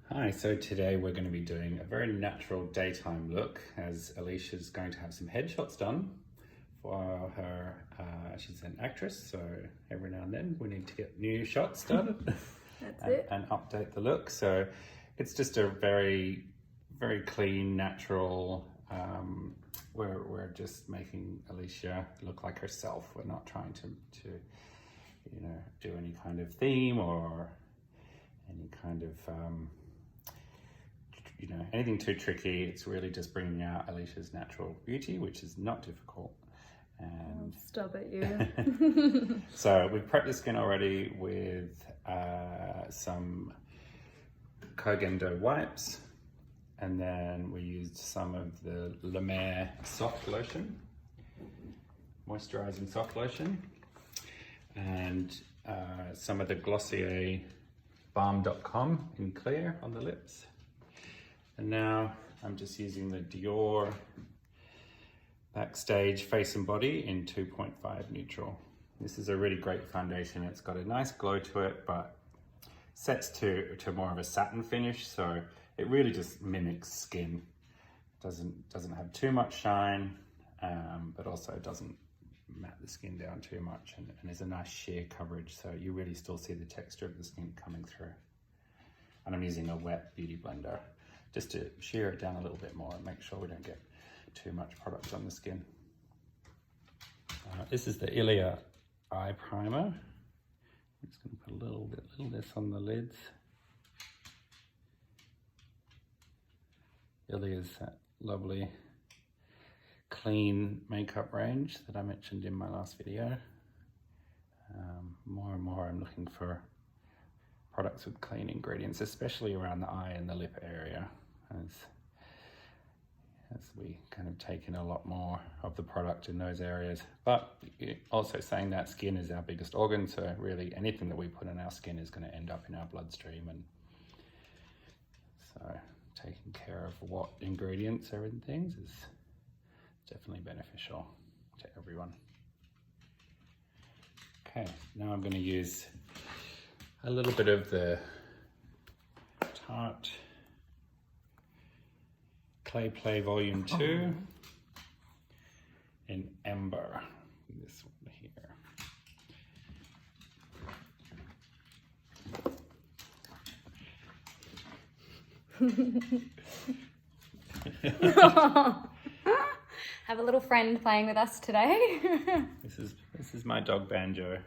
Hi, so today we're going to be doing a very natural daytime look as Alicia's going to have some headshots done for her. She's an actress, so every now and then we need to get new shots done and update the look. So it's just a very, very clean, natural, we're just making Alicia look like herself. We're not trying to do any kind of theme or any kind of anything too tricky. It's really just bringing out Alicia's natural beauty, which is not difficult. And stop it, you. So we've prepped the skin already with some KohGenDoh wipes, and then we used some of the Illume soft lotion, moisturizing soft lotion, and some of the Glossier Balm.com in clear on the lips. And now I'm just using the Dior Backstage Face and Body in 2.5 neutral. This is a really great foundation. It's got a nice glow to it, but sets to more of a satin finish, so it really just mimics skin. Doesn't have too much shine, but also doesn't matte the skin down too much, and there's a nice sheer coverage, so you really still see the texture of the skin coming through. And I'm using a wet beauty blender just to shear it down a little bit more and make sure we don't get too much product on the skin. This is the Ilia eye primer. I'm just going to put a little of this on the lids. Ilia's that lovely clean makeup range that I mentioned in my last video. More and more I'm looking for products with clean ingredients, especially around the eye and the lip area, as we kind of take in a lot more of the product in those areas. But also saying that skin is our biggest organ, so really anything that we put on our skin is going to end up in our bloodstream, and so taking care of what ingredients are in things is definitely beneficial to everyone. Okay, now I'm going to use a little bit of the Tarte Clay Volume 2 in Amber, this one here. Have a little friend playing with us today. This is my dog Banjo.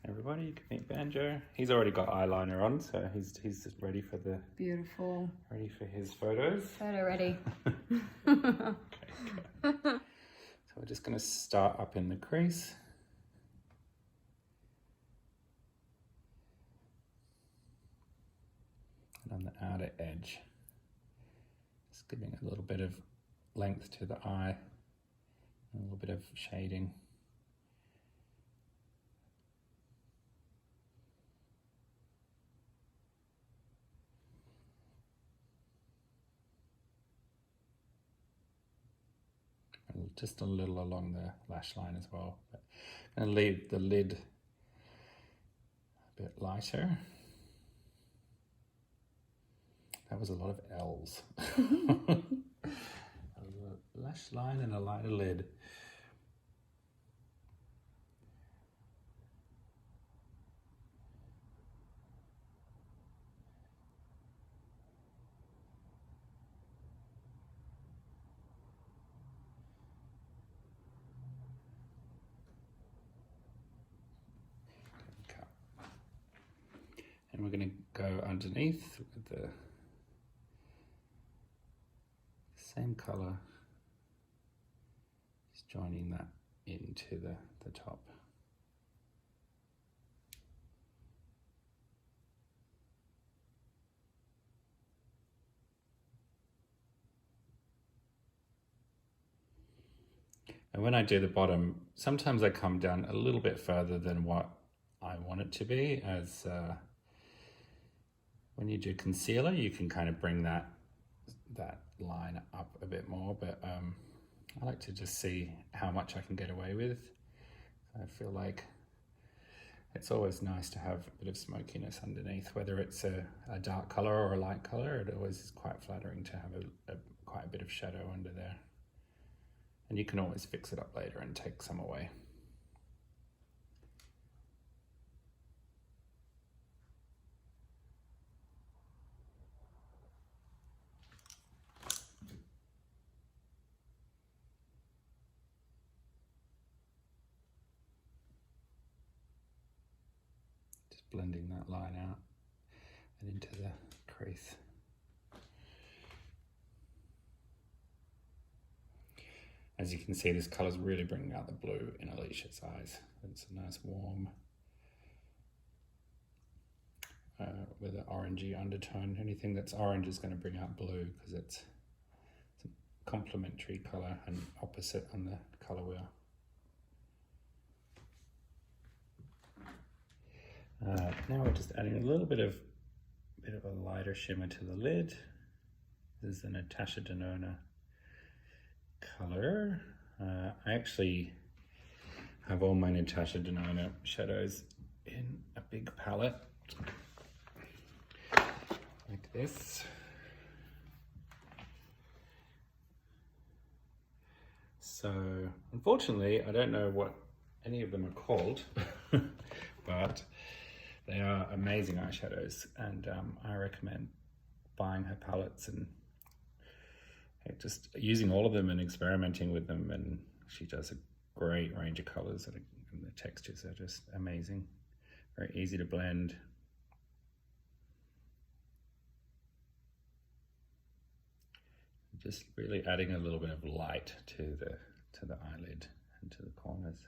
Everybody, you can meet Banjo. He's already got eyeliner on, so he's just ready for Beautiful. Ready for his photos. Photo ready. Okay. So we're just going to start up in the crease. And on the outer edge. Just giving a little bit of length to the eye. A little bit of shading. Just a little along the lash line as well. But I'm going to leave the lid a bit lighter. That was a lot of L's. A lash line and a lighter lid. And we're going to go underneath with the same color, just joining that into the top. And when I do the bottom, sometimes I come down a little bit further than what I want it to be, as when you do concealer, you can kind of bring that line up a bit more, but I like to just see how much I can get away with. I feel like It's always nice to have a bit of smokiness underneath, whether it's a dark color or a light color. It always is quite flattering to have quite a bit of shadow under there. And you can always fix it up later and take some away. Just blending that line out and into the crease. As you can see, this colour's really bringing out the blue in Alicia's eyes. It's a nice warm, with an orangey undertone. Anything that's orange is going to bring out blue because it's a complementary colour and opposite on the colour wheel. Now we're just adding a little bit of a lighter shimmer to the lid. This is the Natasha Denona color. I actually have all my Natasha Denona shadows in a big palette like this. So unfortunately I don't know what any of them are called but they are amazing eyeshadows, and I recommend buying her palettes and just using all of them and experimenting with them, and she does a great range of colors and the textures are just amazing. Very easy to blend. Just really adding a little bit of light to the eyelid and to the corners.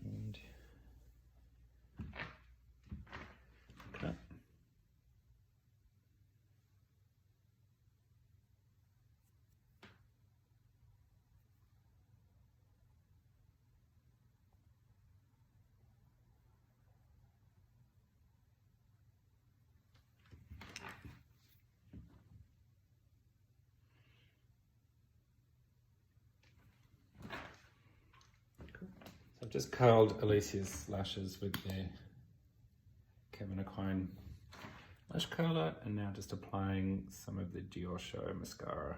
And cut. I've just curled Alicia's lashes with the Kevin Aucoin lash curler, and now just applying some of the Dior Show mascara,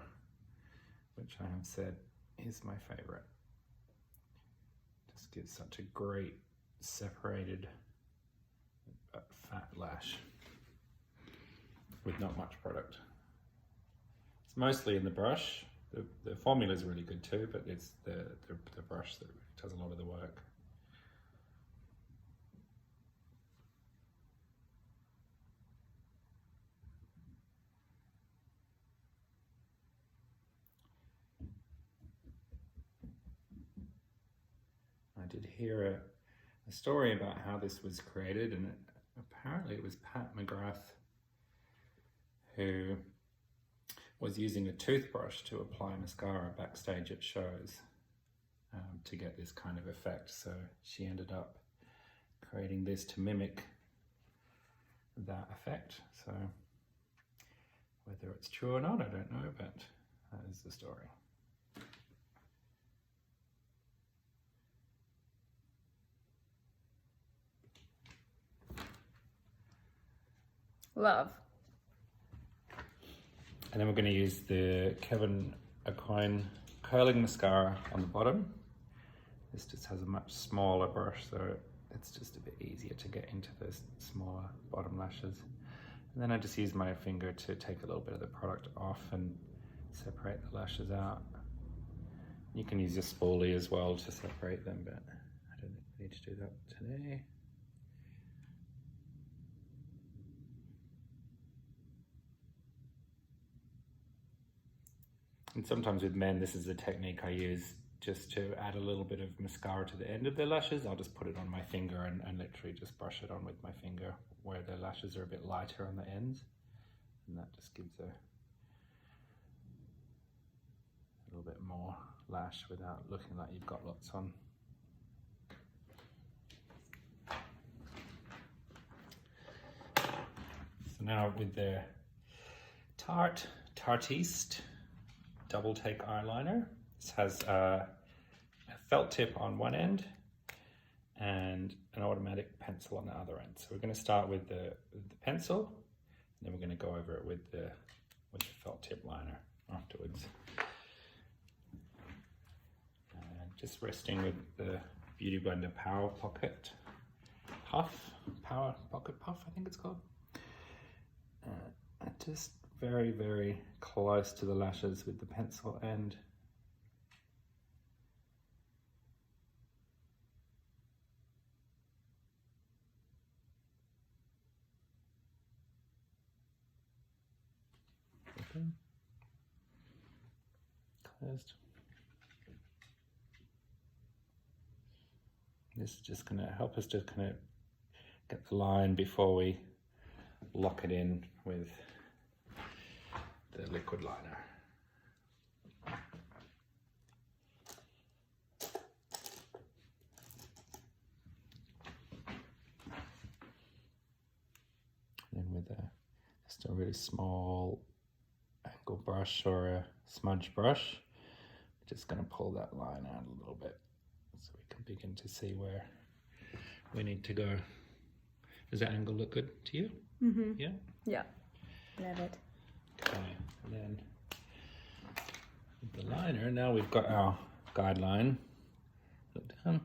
which I have said is my favorite. Just gives such a great separated fat lash with not much product. It's mostly in the brush. The formula is really good too, but it's the brush that does a lot of the work. I did hear a story about how this was created, and apparently it was Pat McGrath who was using a toothbrush to apply mascara backstage at shows to get this kind of effect. So she ended up creating this to mimic that effect. So whether it's true or not, I don't know, but that is the story. Love. And then we're going to use the Kevin Aucoin curling mascara on the bottom. This just has a much smaller brush, so it's just a bit easier to get into those smaller bottom lashes. And then I just use my finger to take a little bit of the product off and separate the lashes out. You can use your spoolie as well to separate them, but I don't think we need to do that today. And sometimes with men, this is a technique I use just to add a little bit of mascara to the end of their lashes. I'll just put it on my finger and literally just brush it on with my finger where their lashes are a bit lighter on the ends. And that just gives a little bit more lash without looking like you've got lots on. So now with the Tarte Double Take eyeliner. This has a felt tip on one end and an automatic pencil on the other end. So we're going to start with the pencil, and then we're going to go over it with the felt tip liner afterwards. Just resting with the Beauty Blender Power Pocket Puff, Power Pocket Puff, I think it's called. Just very, very close to the lashes with the pencil end. Open. Closed. This is just going to help us to kind of get the line before we lock it in with the liquid liner. Then with just a really small angle brush or a smudge brush, just going to pull that line out a little bit so we can begin to see where we need to go. Does that angle look good to you? Mm-hmm. Yeah? Yeah, love it. Okay, and then with the liner, now we've got our guideline. Look down.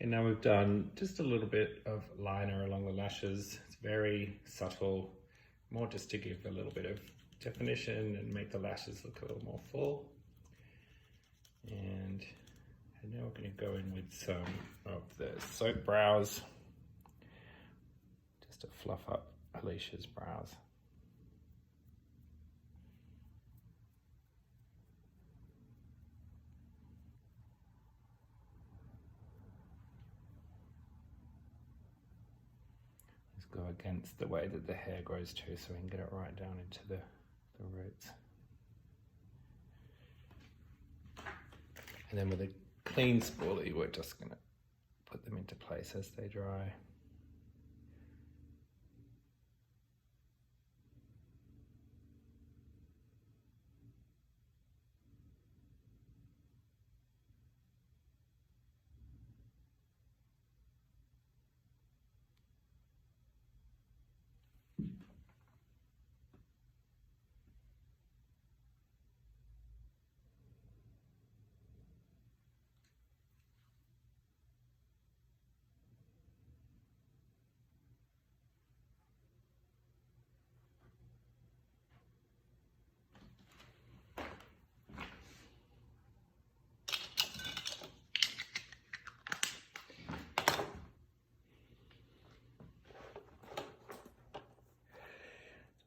And now we've done just a little bit of liner along the lashes. It's very subtle, more just to give a little bit of definition and make the lashes look a little more full. And now we're going to go in with some of the soap brows, just to fluff up Alicia's brows. Go against the way that the hair grows too, so we can get it right down into the roots. And then with a clean spoolie, we're just going to put them into place as they dry.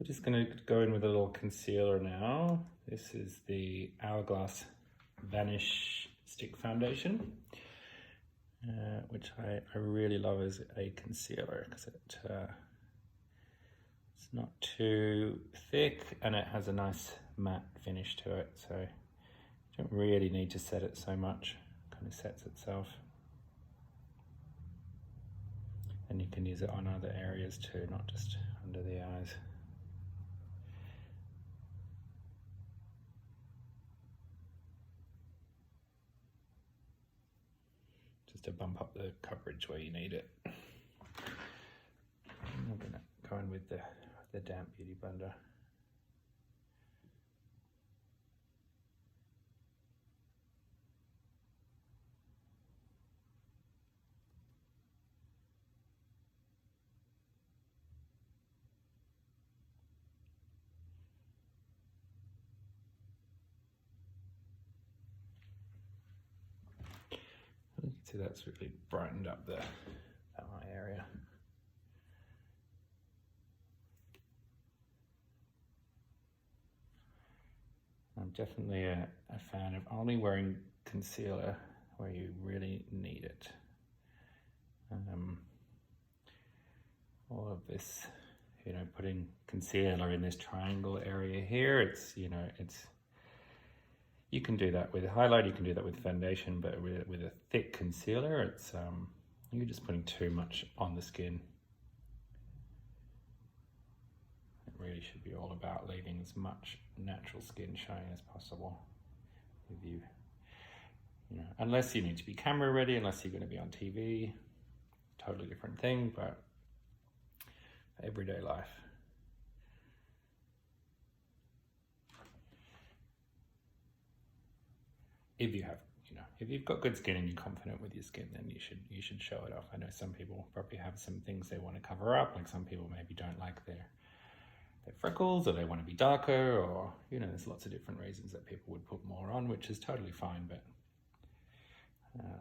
We're just going to go in with a little concealer now. This is the Hourglass Vanish Stick Foundation, which I really love as a concealer because it's not too thick and it has a nice matte finish to it, so you don't really need to set it so much. It kind of sets itself. And you can use it on other areas too, not just under the eyes. To bump up the coverage where you need it. I'm going to go in with the damp Beauty Blender. You can see that's really brightened up the eye area. I'm definitely a fan of only wearing concealer where you really need it. All of this, you know, putting concealer in this triangle area here, it's, you know, you can do that with a highlight, you can do that with foundation, but with a thick concealer, it's, you're just putting too much on the skin. It really should be all about leaving as much natural skin showing as possible with you. You know, unless you need to be camera ready, unless you're going to be on TV, totally different thing, but everyday life. If you have, you know, if you've got good skin and you're confident with your skin, then you should show it off. I know some people probably have some things they want to cover up, like some people maybe don't like their freckles, or they want to be darker, or, you know, there's lots of different reasons that people would put more on, which is totally fine, but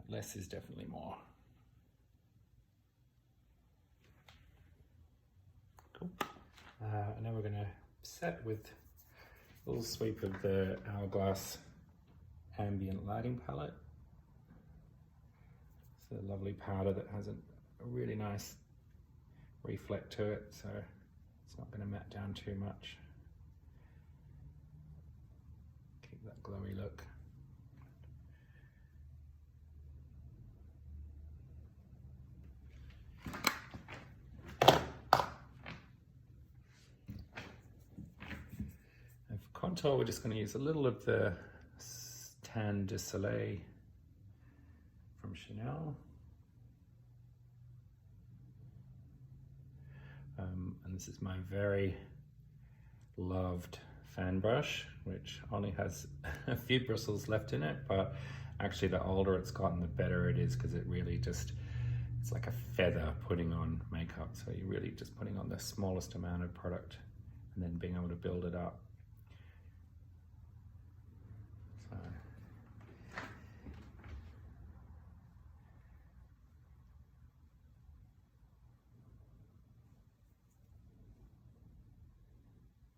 less is definitely more. Cool. And now we're going to set with a little sweep of the Hourglass Ambient lighting palette. It's a lovely powder that has a really nice reflect to it, so it's not going to matte down too much. Keep that glowy look. And for contour, we're just going to use a little of the Tan de Soleil from Chanel. And this is my very loved fan brush, which only has a few bristles left in it, but actually the older it's gotten, the better it is, because it really just, it's like a feather putting on makeup. So you're really just putting on the smallest amount of product and then being able to build it up. So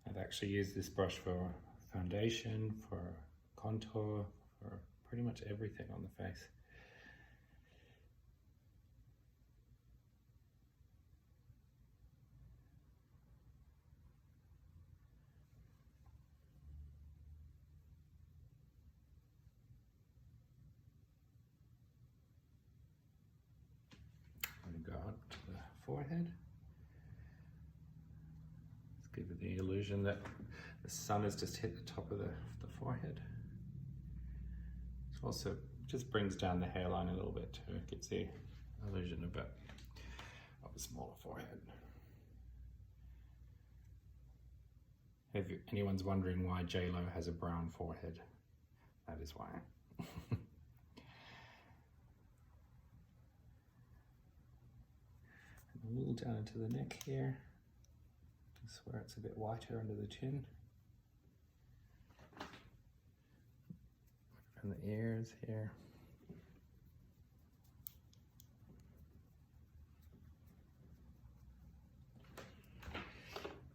I've actually used this brush for foundation, for contour, for pretty much everything on the face. I'm going to go up to the forehead. Give it the illusion that the sun has just hit the top of the forehead. It also just brings down the hairline a little bit too. It gives the illusion of a smaller forehead. If anyone's wondering why J-Lo has a brown forehead, that is why. A little down into the neck here. Just where it's a bit whiter under the chin. And the ears here.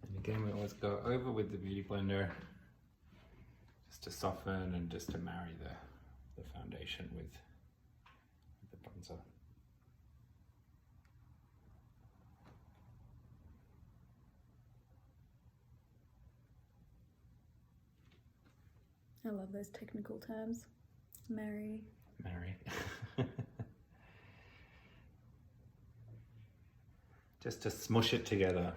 And again, we always go over with the Beauty Blender just to soften and just to marry the foundation with the bronzer. I love those technical terms. Marry. Just to smush it together.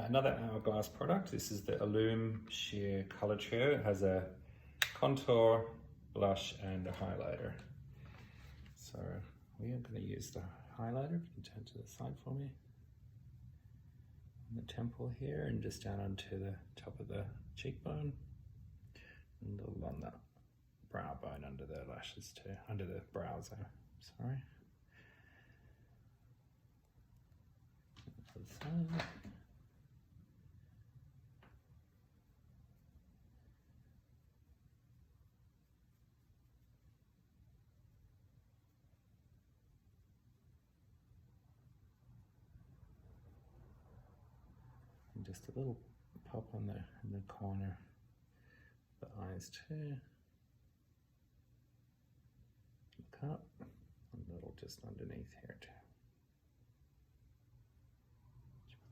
Another Hourglass product. This is the Illume Sheer Color Trio. It has a contour, blush, and a highlighter. So we are going to use the highlighter. If you can turn to the side for me. The temple here, and just down onto the top of the cheekbone, and along that brow bone under the lashes too, under the brows, sorry. To the side. Just a little pop on the in the corner of the eyes too. Look up, a little just underneath here too.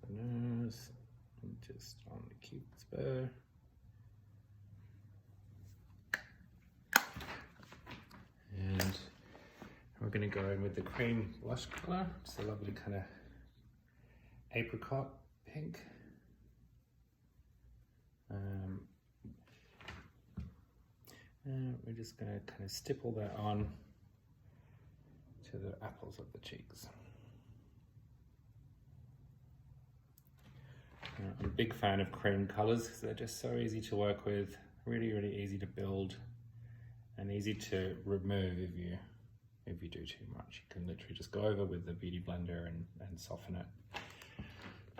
The nose, and just on the cupid's bow. And we're going to go in with the cream blush color. It's a lovely kind of apricot pink. And we're just going to kind of stipple that on to the apples of the cheeks. I'm a big fan of cream colors because they're just so easy to work with, really, really easy to build, and easy to remove if you do too much. You can literally just go over with the beauty blender and soften it,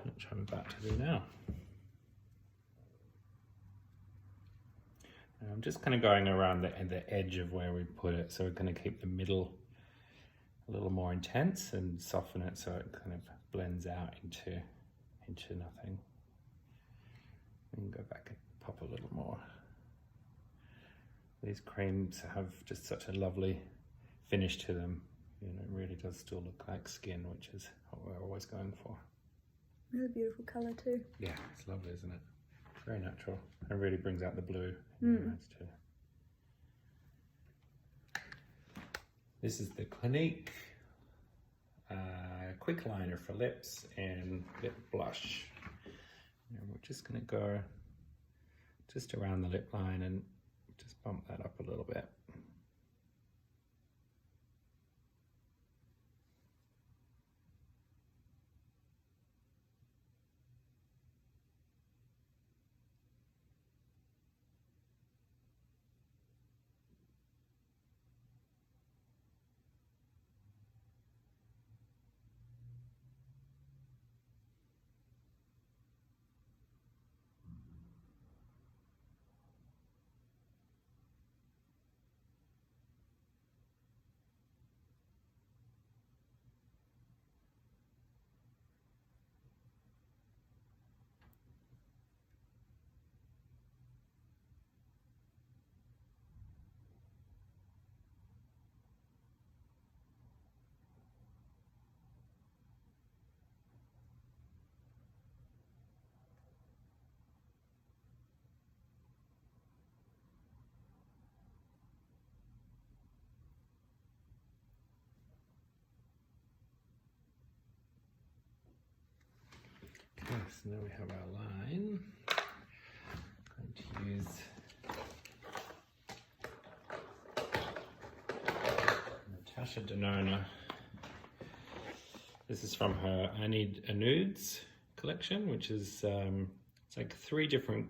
which I'm about to do now. And I'm just kind of going around the edge of where we put it, so we're going to keep the middle a little more intense and soften it so it kind of blends out into nothing. And go back and pop a little more. These creams have just such a lovely finish to them. You know, it really does still look like skin, which is what we're always going for. It's a beautiful colour too. Yeah, it's lovely, isn't it? Very natural. It really brings out the blue in your eyes too. This is the Clinique quick liner for lips and lip blush. And we're just going to go just around the lip line and just bump that up a little bit. Okay, so now we have our line. I'm going to use Natasha Denona. This is from her I Need a Nudes collection, which is it's like 3 different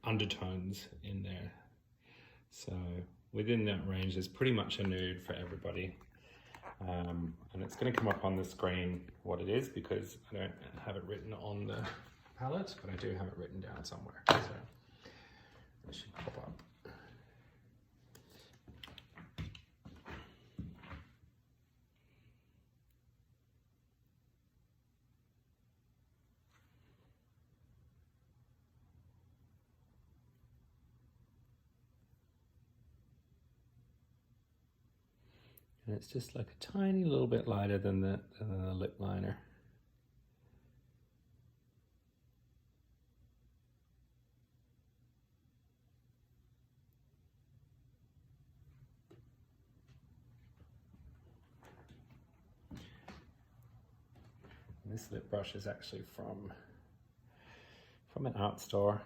undertones in there. So within that range, there's pretty much a nude for everybody. And it's going to come up on the screen what it is because I don't have it written on the palette, but I do have it written down somewhere. So it should pop up. And it's just like a tiny little bit lighter than the lip liner. And this lip brush is actually from an art store.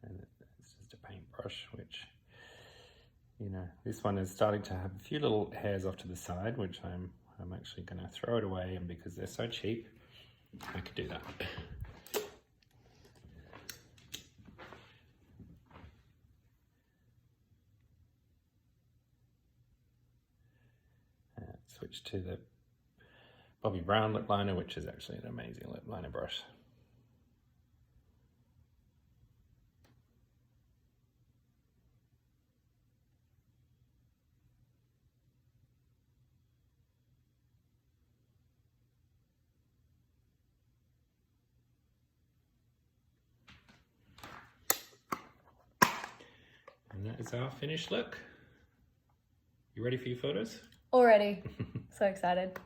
And it's just a paintbrush, which, you know, this one is starting to have a few little hairs off to the side, which I'm actually going to throw it away, and because they're so cheap, I could do that. Switch to the Bobbi Brown lip liner, which is actually an amazing lip liner brush. And that is our finished look. You ready for your photos? Already. So excited.